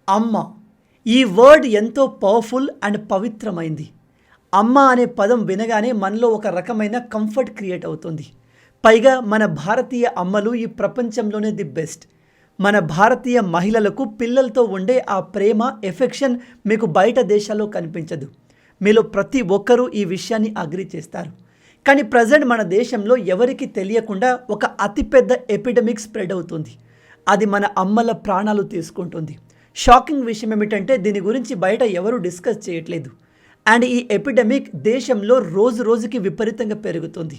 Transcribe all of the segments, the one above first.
అమ్మ. ఈ వర్డ్ ఎంతో పవర్ఫుల్ అండ్ పవిత్రమైంది. అమ్మ అనే పదం వినగానే మనలో ఒక రకమైన కంఫర్ట్ క్రియేట్ అవుతుంది. పైగా మన భారతీయ అమ్మలు ఈ ప్రపంచంలోనే ది బెస్ట్. మన భారతీయ మహిళలకు పిల్లలతో ఉండే ఆ ప్రేమ, ఎఫెక్షన్ మీకు బయట దేశాల్లో కనిపించదు. మీలో ప్రతి ఒక్కరూ ఈ విషయాన్ని అగ్రీ చేస్తారు. కానీ ప్రజెంట్ మన దేశంలో ఎవరికి తెలియకుండా ఒక అతిపెద్ద ఎపిడమిక్ స్ప్రెడ్ అవుతుంది. అది మన అమ్మల ప్రాణాలు తీసుకుంటుంది. షాకింగ్ విషయం ఏమిటంటే దీని గురించి బయట ఎవరు డిస్కస్ చేయట్లేదు. అండ్ ఈ ఎపిడమిక్ దేశంలో రోజు రోజుకి విపరీతంగా పెరుగుతుంది.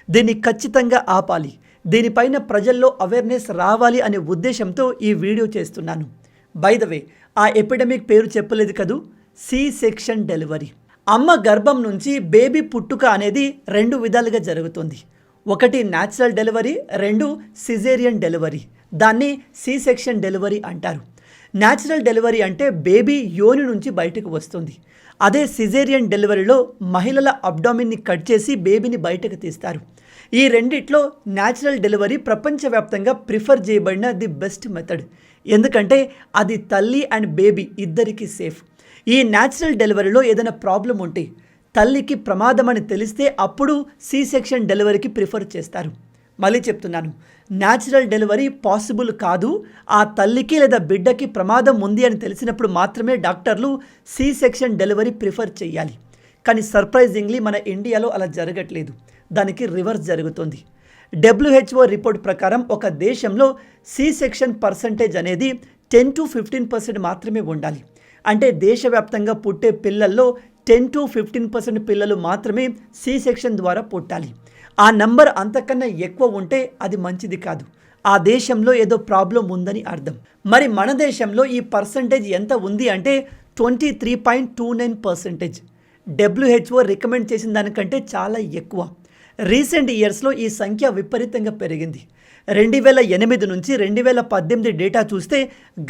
దీన్ని ఖచ్చితంగా ఆపాలి, దీనిపైన ప్రజల్లో అవేర్నెస్ రావాలి అనే ఉద్దేశంతో ఈ వీడియో చేస్తున్నాను. బై ద వే, ఆ ఎపిడమిక్ పేరు చెప్పలేదు కదూ, సి సెక్షన్ డెలివరీ. అమ్మ గర్భం నుంచి బేబీ పుట్టుక అనేది 2 విధాలుగా జరుగుతుంది. ఒకటి న్యాచురల్ డెలివరీ, 2 సిజేరియన్ డెలివరీ. దాన్ని సి సెక్షన్ డెలివరీ అంటారు. న్యాచురల్ డెలివరీ అంటే బేబీ యోని నుంచి బయటకు వస్తుంది. అదే సిజేరియన్ డెలివరీలో మహిళల అబ్డామిన్ని కట్ చేసి బేబీని బయటకు తీస్తారు. ఈ రెండిట్లో న్యాచురల్ డెలివరీ ప్రపంచవ్యాప్తంగా ప్రిఫర్ చేయబడిన ది బెస్ట్ మెథడ్. ఎందుకంటే అది తల్లి అండ్ బేబీ ఇద్దరికీ సేఫ్. ఈ న్యాచురల్ డెలివరీలో ఏదైనా ప్రాబ్లం ఉంటే, తల్లికి ప్రమాదం అని తెలిస్తే అప్పుడు సి సెక్షన్ డెలివరీకి ప్రిఫర్ చేస్తారు. మళ్ళీ చెప్తున్నాను, న్యాచురల్ డెలివరీ పాసిబుల్ కాదు, ఆ తల్లికి లేదా బిడ్డకి ప్రమాదం ఉంది అని తెలిసినప్పుడు మాత్రమే డాక్టర్లు సి సెక్షన్ డెలివరీ ప్రిఫర్ చేయాలి. కానీ సర్ప్రైజింగ్లీ మన ఇండియాలో అలా జరగట్లేదు. దానికి రివర్స్ జరుగుతుంది. WHO రిపోర్ట్ ప్రకారం ఒక దేశంలో సి సెక్షన్ పర్సంటేజ్ అనేది 10 to 15% మాత్రమే ఉండాలి. అంటే దేశవ్యాప్తంగా పుట్టే పిల్లల్లో 10 to 15% పిల్లలు మాత్రమే సి సెక్షన్ ద్వారా పుట్టాలి. ఆ నంబర్ అంతకన్నా ఎక్కువ ఉంటే అది మంచిది కాదు. ఆ దేశంలో ఏదో ప్రాబ్లం ఉందని అర్థం. మరి మన దేశంలో ఈ పర్సంటేజ్ ఎంత ఉంది అంటే 23.29%. WHO రికమెండ్ చేసిన దానికంటే చాలా ఎక్కువ. రీసెంట్ ఇయర్స్లో ఈ సంఖ్య విపరీతంగా పెరిగింది. 2008 నుంచి 2018 డేటా చూస్తే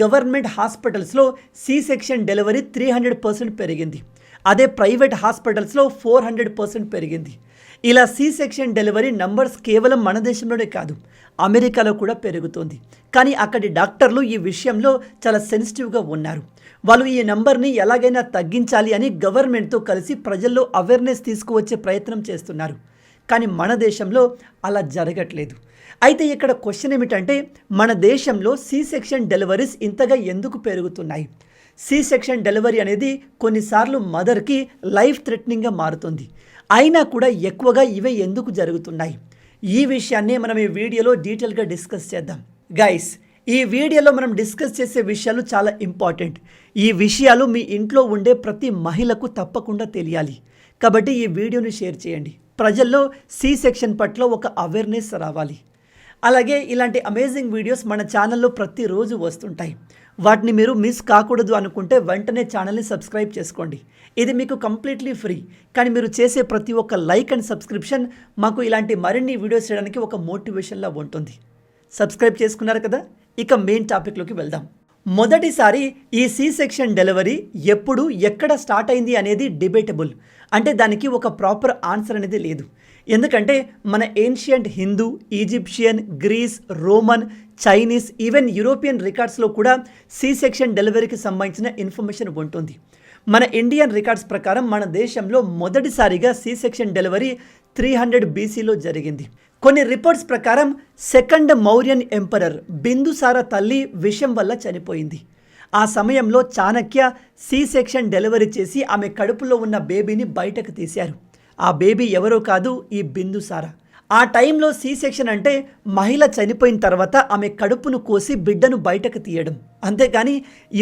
గవర్నమెంట్ హాస్పిటల్స్లో సి సెక్షన్ డెలివరీ 300% పెరిగింది. అదే ప్రైవేట్ హాస్పిటల్స్లో 400% పెరిగింది. ఇలా సి సెక్షన్ డెలివరీ నంబర్స్ కేవలం మన దేశంలోనే కాదు, అమెరికాలో కూడా పెరుగుతుంది. కానీ అక్కడి డాక్టర్లు ఈ విషయంలో చాలా సెన్సిటివ్గా ఉన్నారు. వాళ్ళు ఈ నంబర్ని ఎలాగైనా తగ్గించాలి అని గవర్నమెంట్తో కలిసి ప్రజల్లో అవేర్నెస్ తీసుకువచ్చే ప్రయత్నం చేస్తున్నారు. కానీ మన దేశంలో అలా జరగట్లేదు. అయితే ఇక్కడ క్వశ్చన్ ఏమిటంటే, మన దేశంలో సి సెక్షన్ డెలివరీస్ ఇంతగా ఎందుకు పెరుగుతున్నాయి? సి సెక్షన్ డెలివరీ అనేది కొన్నిసార్లు మదర్కి లైఫ్ థ్రెటనింగ్గా మారుతుంది. అయినా కూడా ఎక్కువగా ఇవే ఎందుకు జరుగుతున్నాయి? ఈ విషయాన్ని మనం ఈ వీడియోలో డీటెయిల్గా డిస్కస్ చేద్దాం. గైస్, ఈ వీడియోలో మనం డిస్కస్ చేసే విషయాలు చాలా ఇంపార్టెంట్. ఈ విషయాలు మీ ఇంట్లో ఉండే ప్రతి మహిళకు తప్పకుండా తెలియాలి. కాబట్టి ఈ వీడియోని షేర్ చేయండి. ప్రజల్లో సి సెక్షన్ పట్ల ఒక అవేర్నెస్ రావాలి. అలాగే ఇలాంటి అమేజింగ్ వీడియోస్ మన ఛానల్లో ప్రతిరోజు వస్తుంటాయి. వాటిని మీరు మిస్ కాకూడదు అనుకుంటే వెంటనే ఛానల్ని సబ్స్క్రైబ్ చేసుకోండి. ఇది మీకు కంప్లీట్లీ ఫ్రీ. కానీ మీరు చేసే ప్రతి ఒక్క లైక్ అండ్ సబ్స్క్రిప్షన్ మాకు ఇలాంటి మరిన్ని వీడియోస్ చేయడానికి ఒక మోటివేషన్లా ఉంటుంది. సబ్స్క్రైబ్ చేసుకున్నారు కదా? ఇక మెయిన్ టాపిక్లోకి వెళ్దాం. మొదటిసారి ఈ సి సెక్షన్ డెలివరీ ఎప్పుడు, ఎక్కడ స్టార్ట్ అయింది అనేది డిబేటబుల్. అంటే దానికి ఒక ప్రాపర్ ఆన్సర్ అనేది లేదు. ఎందుకంటే మన ancient Hindu, Egyptian, Greece, Roman, Chinese, even European రికార్డ్స్లో కూడా సి సెక్షన్ డెలివరీకి సంబంధించిన ఇన్ఫర్మేషన్ ఉంటుంది. మన ఇండియన్ రికార్డ్స్ ప్రకారం మన దేశంలో మొదటిసారిగా సి సెక్షన్ డెలివరీ 300 BCలో జరిగింది. కొన్ని రిపోర్ట్స్ ప్రకారం సెకండ్ మౌర్యన్ ఎంపరర్ బిందుసార తల్లి విషం వల్ల చనిపోయింది. ఆ సమయంలో చాణక్య సి సెక్షన్ డెలివరీ చేసి ఆమె కడుపులో ఉన్న బేబీని బయటకు తీశారు. ఆ బేబీ ఎవరో కాదు, ఈ బిందుసార. ఆ టైంలో సి సెక్షన్ అంటే మహిళ చనిపోయిన తర్వాత ఆమె కడుపును కోసి బిడ్డను బయటకు తీయడం, అంతేకాని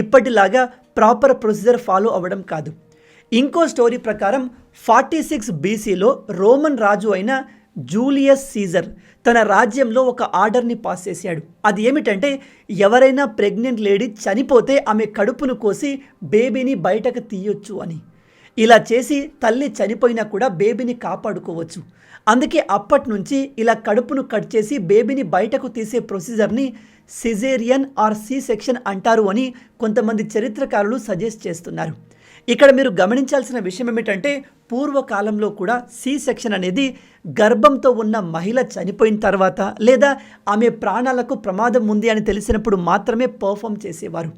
ఇప్పటిలాగా ప్రాపర్ ప్రొసీజర్ ఫాలో అవ్వడం కాదు. ఇంకో స్టోరీ ప్రకారం 46 BCలో రోమన్ రాజు అయిన జూలియస్ సీజర్ తన రాజ్యంలో ఒక ఆర్డర్ని పాస్ చేశాడు. అది ఏమిటంటే, ఎవరైనా ప్రెగ్నెంట్ లేడీ చనిపోతే ఆమె కడుపును కోసి బేబీని బయటకు తీయొచ్చు అని. ఇలా చేసి తల్లి చనిపోయినా కూడా బేబీని కాపాడుకోవచ్చు. అందుకే అప్పటి నుంచి ఇలా కడుపును కట్ చేసి బేబీని బయటకు తీసే ప్రొసీజర్ని సిజేరియన్ ఆర్ సి సెక్షన్ అంటారు అని కొంతమంది చరిత్రకారులు సజెస్ట్ చేస్తున్నారు. ఇక్కడ మీరు గమనించాల్సిన విషయం ఏమిటంటే, పూర్వకాలంలో కూడా సి సెక్షన్ అనేది గర్భంతో ఉన్న మహిళ చనిపోయిన తర్వాత లేదా ఆమె ప్రాణాలకు ప్రమాదం ఉంది అని తెలిసినప్పుడు మాత్రమే పర్ఫామ్ చేసేవారు.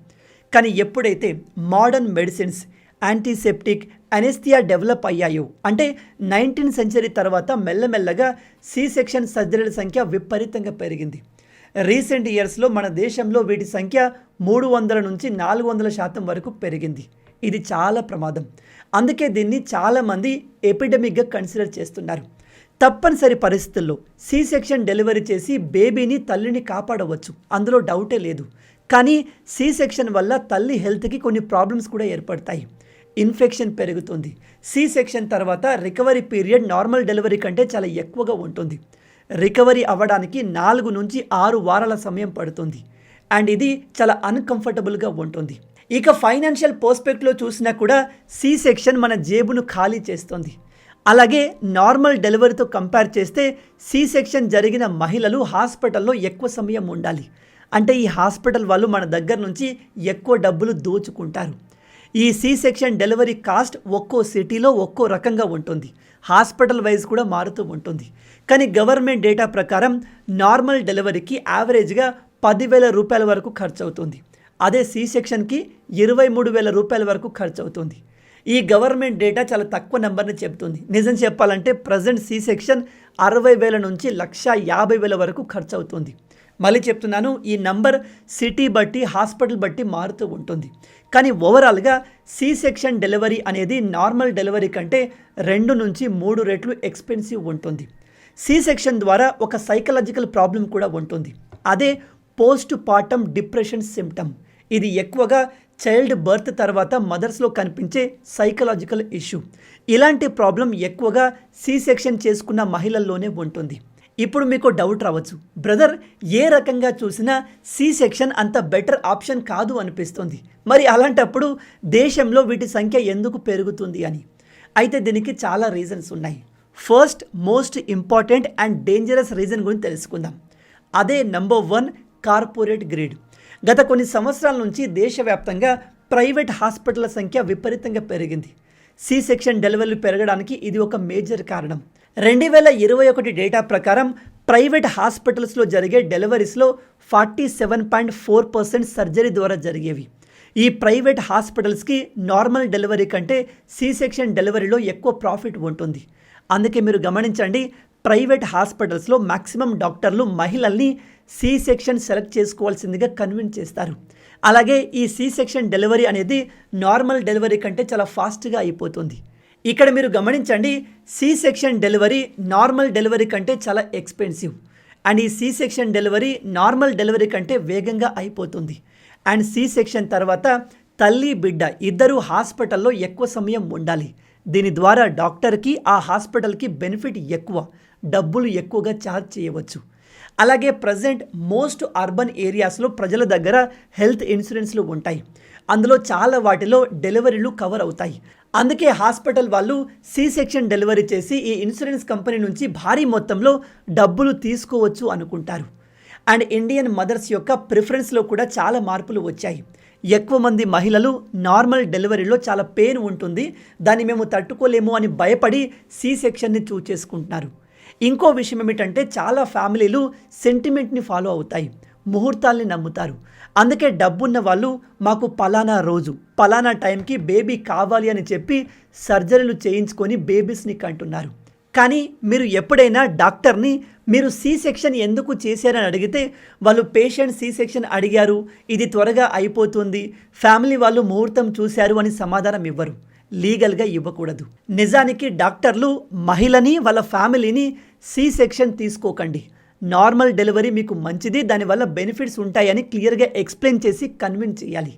కానీ ఎప్పుడైతే మోడర్న్ మెడిసిన్స్, యాంటీసెప్టిక్, అనెస్థియా డెవలప్ అయ్యాయో, అంటే 19th సెంచరీ తర్వాత మెల్లమెల్లగా సి సెక్షన్ సర్జరీల సంఖ్య విపరీతంగా పెరిగింది. రీసెంట్ ఇయర్స్లో మన దేశంలో వీటి సంఖ్య 300 నుంచి 400% వరకు పెరిగింది. ఇది చాలా ప్రమాదం. అందుకే దీన్ని చాలామంది ఎపిడమిక్గా కన్సిడర్ చేస్తున్నారు. తప్పనిసరి పరిస్థితుల్లో సి సెక్షన్ డెలివరీ చేసి బేబీని, తల్లిని కాపాడవచ్చు, అందులో డౌటే లేదు. కానీ సి సెక్షన్ వల్ల తల్లి హెల్త్కి కొన్ని ప్రాబ్లమ్స్ కూడా ఏర్పడతాయి. ఇన్ఫెక్షన్ పెరుగుతుంది. సి సెక్షన్ తర్వాత రికవరీ పీరియడ్ నార్మల్ డెలివరీ కంటే చాలా ఎక్కువగా ఉంటుంది. రికవరీ అవ్వడానికి 4 నుంచి 6 వారాల సమయం పడుతుంది. అండ్ ఇది చాలా అన్కంఫర్టబుల్గా ఉంటుంది. ఇక ఫైనాన్షియల్ పర్స్పెక్టివ్లో చూసినా కూడా సి సెక్షన్ మన జేబును ఖాళీ చేస్తుంది. అలాగే నార్మల్ డెలివరీతో కంపేర్ చేస్తే సి సెక్షన్ జరిగిన మహిళలు హాస్పిటల్లో ఎక్కువ సమయం ఉండాలి. అంటే ఈ హాస్పిటల్ వాళ్ళు మన దగ్గర నుంచి ఎక్కువ డబ్బులు దోచుకుంటారు. ఈ సి సెక్షన్ డెలివరీ కాస్ట్ ఒక్కో సిటీలో ఒక్కో రకంగా ఉంటుంది. హాస్పిటల్ వైజ్ కూడా మారుతూ ఉంటుంది. కానీ గవర్నమెంట్ డేటా ప్రకారం నార్మల్ డెలివరీకి యావరేజ్గా 10,000 రూపాయల వరకు ఖర్చు అవుతుంది. అదే సి సెక్షన్కి 23,000 రూపాయల వరకు ఖర్చు అవుతుంది. ఈ గవర్నమెంట్ డేటా చాలా తక్కువ నెంబర్ని చెప్తుంది. నిజం చెప్పాలంటే ప్రజెంట్ సి సెక్షన్ 60,000 నుంచి 1,50,000 వరకు ఖర్చు అవుతుంది. మళ్ళీ చెప్తున్నాను, ఈ నంబర్ సిటీ బట్టి, హాస్పిటల్ బట్టి మారుతూ ఉంటుంది. కానీ ఓవరాల్గా సి సెక్షన్ డెలివరీ అనేది నార్మల్ డెలివరీ కంటే 2 నుంచి 3 రెట్లు ఎక్స్పెన్సివ్ ఉంటుంది. సి సెక్షన్ ద్వారా ఒక సైకలాజికల్ ప్రాబ్లం కూడా ఉంటుంది. అదే పోస్ట్ పార్టమ్ డిప్రెషన్ సిమ్టమ్. ఇది ఎక్కువగా చైల్డ్ బర్త్ తర్వాత మదర్స్లో కనిపించే సైకలాజికల్ ఇష్యూ. ఇలాంటి ప్రాబ్లం ఎక్కువగా సి సెక్షన్ చేసుకున్న మహిళల్లోనే ఉంటుంది. ఇప్పుడు మీకు డౌట్ రావచ్చు, బ్రదర్, ఏ రకంగా చూసినా సి సెక్షన్ అంత బెటర్ ఆప్షన్ కాదు అనిపిస్తుంది. మరి అలాంటప్పుడు దేశంలో వీటి సంఖ్య ఎందుకు పెరుగుతుంది అని. అయితే దీనికి చాలా రీజన్స్ ఉన్నాయి. First, most important and dangerous reason గురించి తెలుసుకుందాం. అదే నెంబర్ 1, కార్పొరేట్ గ్రీడ్. గత కొన్ని సంవత్సరాల నుంచి దేశవ్యాప్తంగా ప్రైవేట్ హాస్పిటళ్ల సంఖ్య విపరీతంగా పెరిగింది. సి సెక్షన్ డెలివరీలు పెరగడానికి ఇది ఒక మేజర్ కారణం. 2021 డేటా ప్రకారం ప్రైవేట్ హాస్పిటల్స్లో జరిగే డెలివరీస్లో 47.4% సర్జరీ ద్వారా జరిగేవి. ఈ ప్రైవేట్ హాస్పిటల్స్కి నార్మల్ డెలివరీ కంటే సి సెక్షన్ డెలివరీలో ఎక్కువ ప్రాఫిట్ ఉంటుంది. అందుకే మీరు గమనించండి, ప్రైవేట్ హాస్పిటల్స్లో మ్యాక్సిమం డాక్టర్లు మహిళల్ని సి సెక్షన్ సెలెక్ట్ చేసుకోవాల్సిందిగా కన్విన్స్ చేస్తారు. అలాగే ఈ సి సెక్షన్ డెలివరీ అనేది నార్మల్ డెలివరీ కంటే చాలా ఫాస్ట్గా అయిపోతుంది. ఇక్కడ మీరు గమనించండి, C section delivery normal delivery కంటే చాలా ఎక్స్పెన్సివ్. అండ్ ఈ C section delivery normal delivery కంటే వేగంగా అయిపోతుంది. అండ్ సి సెక్షన్ తర్వాత తల్లి, బిడ్డ ఇద్దరు హాస్పిటల్లో ఎక్కువ సమయం ఉండాలి. దీని ద్వారా డాక్టర్కి, ఆ హాస్పిటల్కి బెనిఫిట్ ఎక్కువ, డబ్బులు ఎక్కువగా ఛార్జ్ చేయవచ్చు. అలాగే ప్రజెంట్ మోస్ట్ అర్బన్ ఏరియాస్లో ప్రజల దగ్గర హెల్త్ ఇన్సూరెన్స్లు ఉంటాయి. అందులో చాలా వాటిలో డెలివరీలు కవర్ అవుతాయి. అందుకే హాస్పిటల్ వాళ్ళు సి సెక్షన్ డెలివరీ చేసి ఈ ఇన్సూరెన్స్ కంపెనీ నుంచి భారీ మొత్తంలో డబ్బులు తీసుకోవచ్చు అనుకుంటారు. అండ్ ఇండియన్ మదర్స్ యొక్క ప్రిఫరెన్స్లో కూడా చాలా మార్పులు వచ్చాయి. ఎక్కువ మంది మహిళలు నార్మల్ డెలివరీలో చాలా పెయిన్ ఉంటుంది, దాన్ని మేము తట్టుకోలేము అని భయపడి సి సెక్షన్ని చూస్ చేసుకుంటున్నారు. ఇంకో విషయం ఏమిటంటే, చాలా ఫ్యామిలీలు సెంటిమెంట్ని ఫాలో అవుతాయి, ముహూర్తాల్ని నమ్ముతారు. అందుకే డబ్బున్న వాళ్ళు మాకు పలానా రోజు, పలానా టైంకి బేబీ కావాలి అని చెప్పి సర్జరీలు చేయించుకొని బేబీస్ని కంటున్నారు. కానీ మీరు ఎప్పుడైనా డాక్టర్ని మీరు సి సెక్షన్ ఎందుకు చేశారని అడిగితే వాళ్ళు పేషెంట్ సి సెక్షన్ అడిగారు, ఇది త్వరగా అయిపోతుంది, ఫ్యామిలీ వాళ్ళు ముహూర్తం చూశారు అని సమాధానం ఇవ్వరు. లీగల్గా ఇవ్వకూడదు. నిజానికి డాక్టర్లు మహిళని, వాళ్ళ ఫ్యామిలీని సి సెక్షన్ తీసుకోకండి, నార్మల్ డెలివరీ మీకు మంచిది, దానివల్ల బెనిఫిట్స్ ఉంటాయని క్లియర్గా ఎక్స్ప్లెయిన్ చేసి కన్విన్స్ చేయాలి.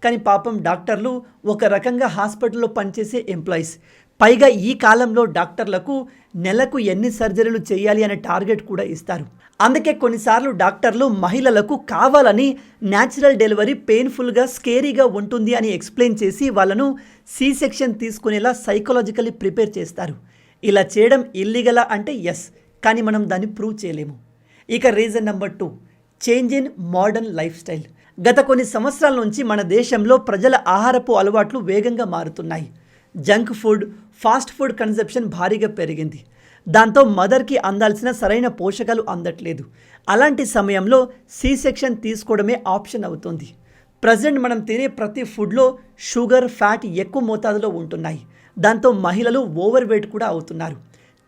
కానీ పాపం డాక్టర్లు ఒక రకంగా హాస్పిటల్లో పనిచేసే ఎంప్లాయీస్. పైగా ఈ కాలంలో డాక్టర్లకు నెలకు ఎన్ని సర్జరీలు చేయాలి అనే టార్గెట్ కూడా ఇస్తారు. అందుకే కొన్నిసార్లు డాక్టర్లు మహిళలకు కావాలని న్యాచురల్ డెలివరీ పెయిన్ఫుల్గా, స్కేరీగా ఉంటుంది అని ఎక్స్ప్లెయిన్ చేసి వాళ్ళను సి సెక్షన్ తీసుకునేలా సైకలాజికల్లీ ప్రిపేర్ చేస్తారు. ఇలా చేయడం ఇల్లీగలా అంటే ఎస్, కానీ మనం దాన్ని ప్రూవ్ చేయలేము. ఇక reason number 2, change in modern life style. గత కొన్ని సంవత్సరాల నుంచి మన దేశంలో ప్రజల ఆహారపు అలవాట్లు వేగంగా మారుతున్నాయి. Junk food, fast food conception భారీగా పెరిగింది. దాంతో మదర్కి అందాల్సిన సరైన పోషకాలు అందట్లేదు. అలాంటి సమయంలో సి సెక్షన్ తీసుకోవడమే ఆప్షన్ అవుతుంది. ప్రజెంట్ మనం తినే ప్రతి ఫుడ్లో షుగర్, ఫ్యాట్ ఎక్కువ మోతాదులో ఉంటున్నాయి. దాంతో మహిళలు ఓవర్ వెయిట్ కూడా అవుతున్నారు.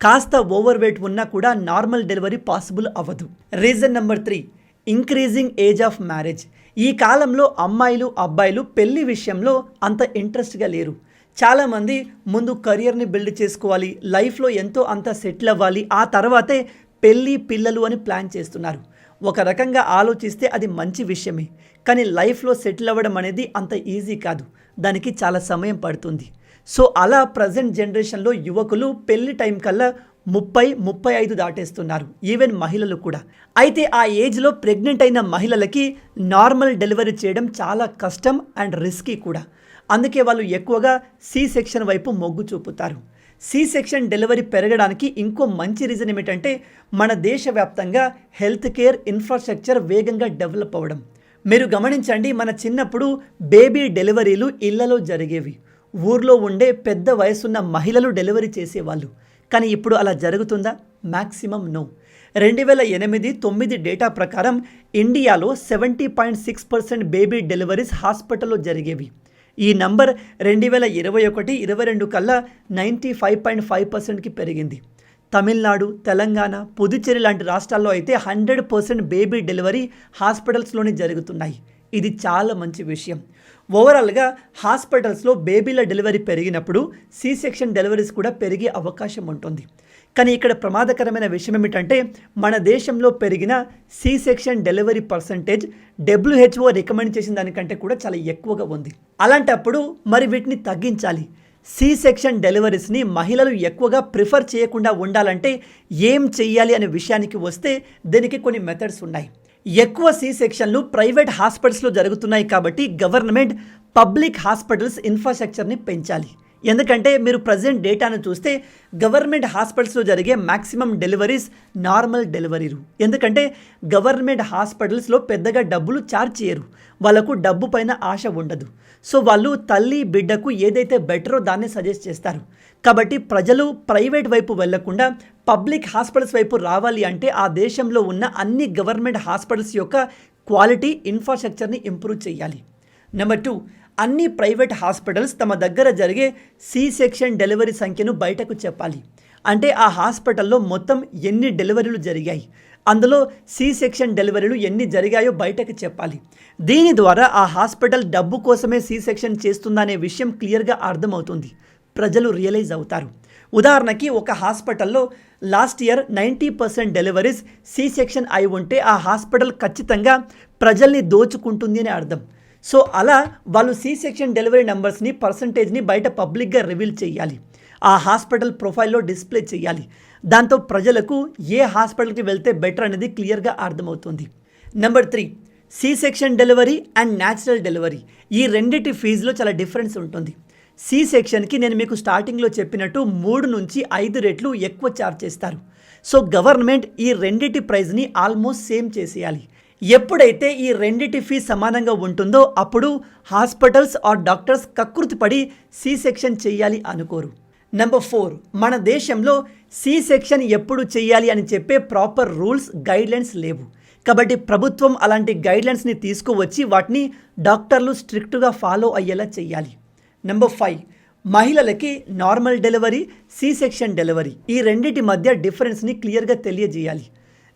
కాస్త ఓవర్ వెయిట్ ఉన్నా కూడా నార్మల్ డెలివరీ పాసిబుల్ అవ్వదు. Reason number 3, increasing age of marriage. ఈ కాలంలో అమ్మాయిలు, అబ్బాయిలు పెళ్లి విషయంలో అంత ఇంట్రెస్ట్గా లేరు. చాలామంది ముందు కెరియర్ని బిల్డ్ చేసుకోవాలి, లైఫ్లో ఎంతో అంత సెటిల్ అవ్వాలి, ఆ తర్వాతే పెళ్ళి, పిల్లలు అని ప్లాన్ చేస్తున్నారు. ఒక రకంగా ఆలోచిస్తే అది మంచి విషయమే. కానీ లైఫ్లో సెటిల్ అవ్వడం అనేది అంత ఈజీ కాదు. దానికి చాలా సమయం పడుతుంది. సో అలా ప్రజెంట్ జనరేషన్లో యువకులు పెళ్లి టైం కల్లా 30-35 దాటేస్తున్నారు. ఈవెన్ మహిళలు కూడా. అయితే ఆ ఏజ్లో ప్రెగ్నెంట్ అయిన మహిళలకి నార్మల్ డెలివరీ చేయడం చాలా కష్టం అండ్ రిస్కీ కూడా. అందుకే వాళ్ళు ఎక్కువగా సి సెక్షన్ వైపు మొగ్గు చూపుతారు. సి సెక్షన్ డెలివరీ పెరగడానికి ఇంకో మంచి రీజన్ ఏమిటంటే మన దేశవ్యాప్తంగా హెల్త్ కేర్ ఇన్ఫ్రాస్ట్రక్చర్ వేగంగా డెవలప్ అవ్వడం. మీరు గమనించండి, మన చిన్నప్పుడు బేబీ డెలివరీలు ఇళ్లలో జరిగేవి. ఊర్లో ఉండే పెద్ద వయసున్న మహిళలు డెలివరీ చేసేవాళ్ళు. కానీ ఇప్పుడు అలా జరుగుతుందా? Maximum no. 2008-9 డేటా ప్రకారం ఇండియాలో 70.6% బేబీ డెలివరీస్ హాస్పిటల్లో జరిగేవి. ఈ నంబర్ 2021-22 కల్లా 95.5%కి పెరిగింది. తమిళనాడు, తెలంగాణ, పుదుచ్చేరి లాంటి రాష్ట్రాల్లో అయితే 100% బేబీ డెలివరీ హాస్పిటల్స్లోనే జరుగుతున్నాయి. ఇది చాలా మంచి విషయం. ఓవరాల్గా హాస్పిటల్స్లో బేబీల డెలివరీ పెరిగినప్పుడు సి సెక్షన్ డెలివరీస్ కూడా పెరిగే అవకాశం ఉంటుంది. కానీ ఇక్కడ ప్రమాదకరమైన విషయం ఏమిటంటే మన దేశంలో పెరిగిన C section delivery percentage WHO recommend చేసిన దానికంటే కూడా చాలా ఎక్కువగా ఉంది. అలాంటప్పుడు మరి వీటిని తగ్గించాలి. సి సెక్షన్ డెలివరీస్ని మహిళలు ఎక్కువగా ప్రిఫర్ చేయకుండా ఉండాలంటే ఏం చెయ్యాలి అనే విషయానికి వస్తే దీనికి కొన్ని మెథడ్స్ ఉన్నాయి. ఎక్కువ సి సెక్షన్లు ప్రైవేట్ హాస్పిటల్స్లో జరుగుతున్నాయి కాబట్టి గవర్నమెంట్ పబ్లిక్ హాస్పిటల్స్ ఇన్ఫ్రాస్ట్రక్చర్ని పెంచాలి. ఎందుకంటే మీరు ప్రజెంట్ డేటాను చూస్తే గవర్నమెంట్ హాస్పిటల్స్లో జరిగే మ్యాక్సిమం డెలివరీస్ నార్మల్ డెలివరీలు. ఎందుకంటే గవర్నమెంట్ హాస్పిటల్స్లో పెద్దగా డబ్బులు ఛార్జ్ చేయరు. వాళ్ళకు డబ్బు పైన ఆశ ఉండదు. సో వాళ్ళు తల్లి బిడ్డకు ఏదైతే బెటరో దాన్ని సజెస్ట్ చేస్తారు. కాబట్టి ప్రజలు ప్రైవేట్ వైపు వెళ్లకుండా పబ్లిక్ హాస్పిటల్స్ వైపు రావాలి అంటే ఆ దేశంలో ఉన్న అన్ని గవర్నమెంట్ హాస్పిటల్స్ యొక్క క్వాలిటీ, ఇన్ఫ్రాస్ట్రక్చర్ని ఇంప్రూవ్ చేయాలి. నెంబర్ 2, అన్ని ప్రైవేట్ హాస్పిటల్స్ తమ దగ్గర జరిగే సి సెక్షన్ డెలివరీ సంఖ్యను బయటకు చెప్పాలి. అంటే ఆ హాస్పిటల్లో మొత్తం ఎన్ని డెలివరీలు జరిగాయి, అందులో సి సెక్షన్ డెలివరీలు ఎన్ని జరిగాయో బయటకు చెప్పాలి. దీని ద్వారా ఆ హాస్పిటల్ డబ్బు కోసమే సి సెక్షన్ చేస్తుందనే విషయం క్లియర్గా అర్థమవుతుంది. ప్రజలు రియలైజ్ అవుతారు. ఉదాహరణకి ఒక హాస్పిటల్లో last year 90% deliveries C section అయి ఉంటే ఆ హాస్పిటల్ ఖచ్చితంగా ప్రజల్ని దోచుకుంటుంది అని అర్థం. సో అలా వాళ్ళు సి సెక్షన్ డెలివరీ నెంబర్స్ని, పర్సంటేజ్ని బయట పబ్లిక్గా రివీల్ చేయాలి. ఆ హాస్పిటల్ ప్రొఫైల్లో డిస్ప్లే చేయాలి. దాంతో ప్రజలకు ఏ హాస్పిటల్కి వెళ్తే బెటర్ అనేది క్లియర్గా అర్థమవుతుంది. Number 3, C section delivery and natural delivery. ఈ రెండింటి ఫీజులో చాలా డిఫరెన్స్ ఉంటుంది. సి సెక్షన్కి నేను మీకు స్టార్టింగ్లో చెప్పినట్టు 3-5 రెట్లు ఎక్కువ ఛార్జ్ చేస్తారు. సో గవర్నమెంట్ ఈ రెండింటి ప్రైస్ని ఆల్మోస్ట్ సేమ్ చేసేయాలి. ఎప్పుడైతే ఈ రెండింటి ఫీజు సమానంగా ఉంటుందో అప్పుడు హాస్పిటల్స్ ఆర్ డాక్టర్స్ కకృతి పడి సి సెక్షన్ చేయాలి అనుకోరు. నెంబర్ 4, మన దేశంలో సి సెక్షన్ ఎప్పుడు చేయాలి అని చెప్పే ప్రాపర్ రూల్స్, గైడ్లైన్స్ లేవు. కాబట్టి ప్రభుత్వం అలాంటి గైడ్లైన్స్ని తీసుకువచ్చి వాటిని డాక్టర్లు స్ట్రిక్ట్గా ఫాలో అయ్యేలా చేయాలి. నెంబర్ 5, మహిళలకి normal delivery, C section delivery ఈ రెండింటి మధ్య డిఫరెన్స్ని క్లియర్గా తెలియజేయాలి.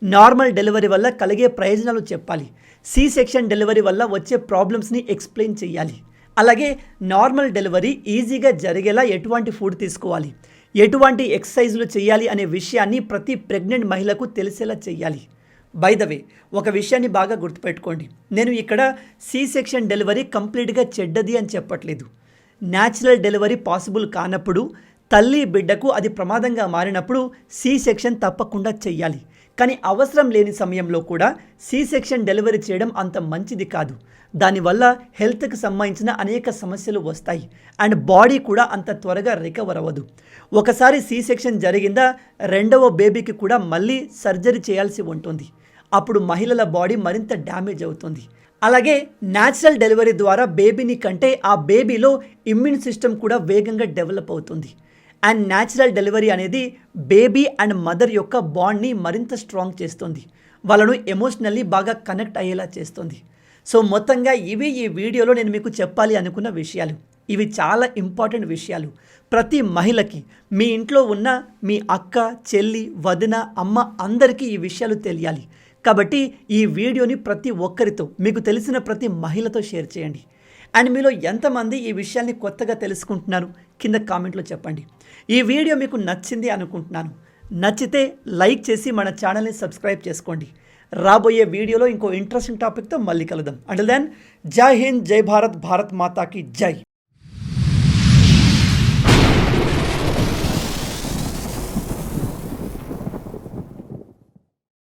నార్మల్ డెలివరీ వల్ల కలిగే ప్రయోజనాలు చెప్పాలి. సి సెక్షన్ డెలివరీ వల్ల వచ్చే ప్రాబ్లమ్స్ని ఎక్స్ప్లెయిన్ చేయాలి. అలాగే నార్మల్ డెలివరీ ఈజీగా జరిగేలా ఎటువంటి ఫుడ్ తీసుకోవాలి, ఎటువంటి ఎక్సర్సైజులు చేయాలి అనే విషయాన్ని ప్రతి ప్రెగ్నెంట్ మహిళకు తెలిసేలా చేయాలి. బై ద వే, ఒక విషయాన్ని బాగా గుర్తుపెట్టుకోండి. నేను ఇక్కడ సి సెక్షన్ డెలివరీ కంప్లీట్గా చెడ్డది అని చెప్పట్లేదు. న్యాచురల్ డెలివరీ పాసిబుల్ కానప్పుడు, తల్లి బిడ్డకు అది ప్రమాదంగా మారినప్పుడు సి సెక్షన్ తప్పకుండా చెయ్యాలి. కానీ అవసరం లేని సమయంలో కూడా సి సెక్షన్ డెలివరీ చేయడం అంత మంచిది కాదు. దానివల్ల హెల్త్కి సంబంధించిన అనేక సమస్యలు వస్తాయి అండ్ బాడీ కూడా అంత త్వరగా రికవర్ అవ్వదు. ఒకసారి సి సెక్షన్ జరిగిందా రెండవ బేబీకి కూడా మళ్ళీ సర్జరీ చేయాల్సి ఉంటుంది. అప్పుడు మహిళల బాడీ మరింత డ్యామేజ్ అవుతుంది. అలాగే న్యాచురల్ డెలివరీ ద్వారా బేబీని కంటే ఆ బేబీలో ఇమ్యూన్ సిస్టమ్ కూడా వేగంగా డెవలప్ అవుతుంది. అండ్ న్యాచురల్ డెలివరీ అనేది బేబీ అండ్ మదర్ యొక్క బాండ్ని మరింత స్ట్రాంగ్ చేస్తుంది. వాళ్ళను ఎమోషనల్లీ బాగా కనెక్ట్ అయ్యేలా చేస్తుంది. సో మొత్తంగా ఇవి ఈ వీడియోలో నేను మీకు చెప్పాలి అనుకున్న విషయాలు. ఇవి చాలా ఇంపార్టెంట్ విషయాలు. ప్రతి మహిళకి, మీ ఇంట్లో ఉన్న మీ అక్క, చెల్లి, వదిన, అమ్మ అందరికీ ఈ విషయాలు తెలియాలి. కాబట్టి ఈ వీడియోని ప్రతి ఒక్కరితో, మీకు తెలిసిన ప్రతి మహిళతో షేర్ చేయండి. అండ్ మీలో ఎంతమంది ఈ విషయాన్ని కొత్తగా తెలుసుకుంటున్నారు కింద కామెంట్లో చెప్పండి. ఈ వీడియో మీకు నచ్చింది అనుకుంటున్నాను. నచ్చితే లైక్ చేసి మన ఛానల్ని సబ్స్క్రైబ్ చేసుకోండి. రాబోయే వీడియోలో ఇంకో ఇంట్రెస్టింగ్ టాపిక్తో మళ్ళీ కలుద్దాం. అంటిల్ దెన్, జై హింద్, జై భారత్, భారత్ మాతాకి జై.